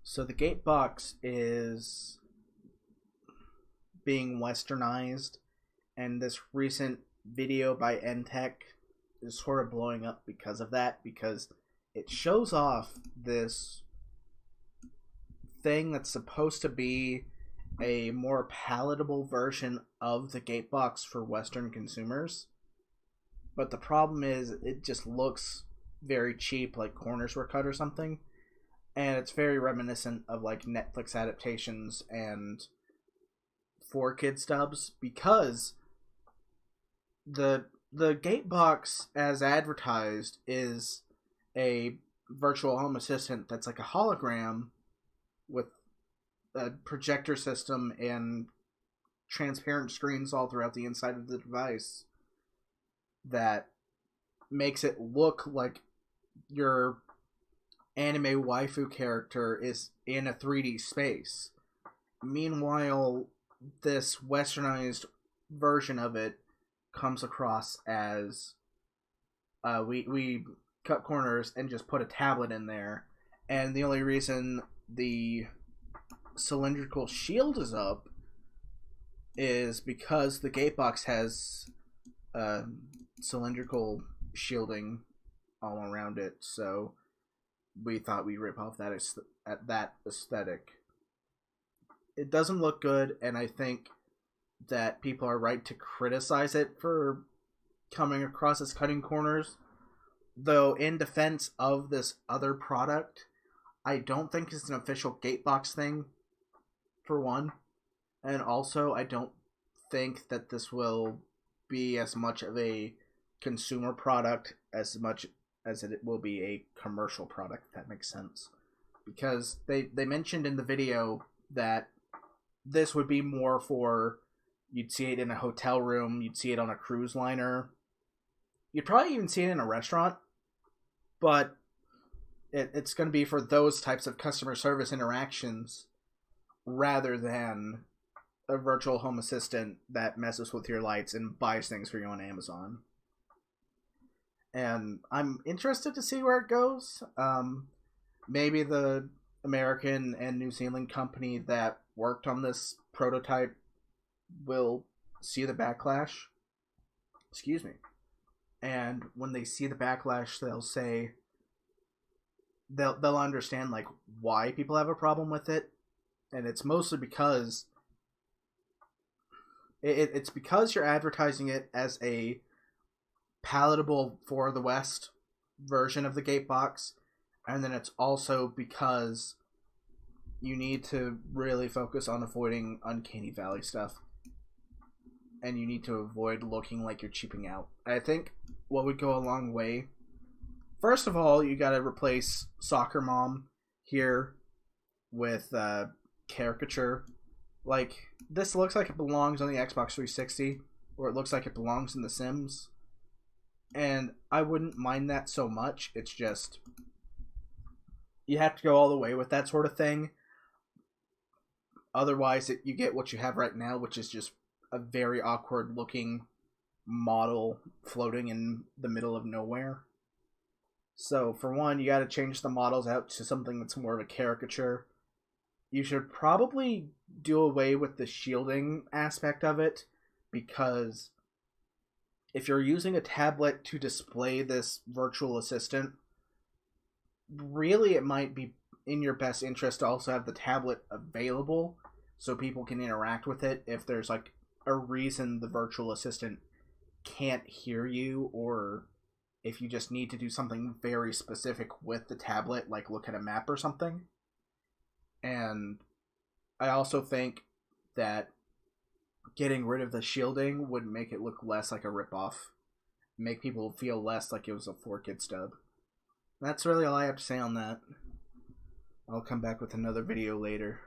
So the Gatebox is being westernized, and this recent video by Entech is sort of blowing up because of that, because it shows off this thing that's supposed to be a more palatable version of the Gatebox for Western consumers. But the problem is it just looks very cheap, like corners were cut or something. And it's very reminiscent of like Netflix adaptations and 4Kid stubs, because the Gatebox as advertised is a virtual home assistant that's like a hologram with a projector system and transparent screens all throughout the inside of the device that makes it look like your anime waifu character is in a 3D space. Meanwhile, this westernized version of it comes across as we cut corners and just put a tablet in there, and the only reason the cylindrical shield is up is because the Gatebox has cylindrical shielding all around it. So we thought we'd rip off that aesthetic. It doesn't look good, and I think that people are right to criticize it for coming across as cutting corners. Though, in defense of this other product, I don't think it's an official Gatebox thing, for one. And also, I don't think that this will be as much of a consumer product as much as it will be a commercial product, if that makes sense. Because they mentioned in the video that this would be more for, you'd see it in a hotel room, you'd see it on a cruise liner, you'd probably even see it in a restaurant, but it's going to be for those types of customer service interactions rather than a virtual home assistant that messes with your lights and buys things for you on Amazon. And I'm interested to see where it goes. Maybe the American and New Zealand company that worked on this prototype will see the backlash. Excuse me. And when they see the backlash, they'll say they'll understand like why people have a problem with it, and it's mostly because it's because you're advertising it as a palatable for the West version of the Gatebox, and then it's also because you need to really focus on avoiding Uncanny Valley stuff, and you need to avoid looking like you're cheaping out. I think what would go a long way, first of all, you gotta replace Soccer Mom here with caricature. Like, this looks like it belongs on the Xbox 360, or it looks like it belongs in The Sims. And I wouldn't mind that so much. It's just, you have to go all the way with that sort of thing. Otherwise, you get what you have right now, which is just a very awkward looking model floating in the middle of nowhere. So, for one, you gotta change the models out to something that's more of a caricature. You should probably do away with the shielding aspect of it, because if you're using a tablet to display this virtual assistant, really it might be in your best interest to also have the tablet available so people can interact with it if there's like a reason the virtual assistant can't hear you, or if you just need to do something very specific with the tablet, like look at a map or something. And I also think that getting rid of the shielding would make it look less like a ripoff, make people feel less like it was a 4Kid stub. That's really all I have to say on that. I'll come back with another video later.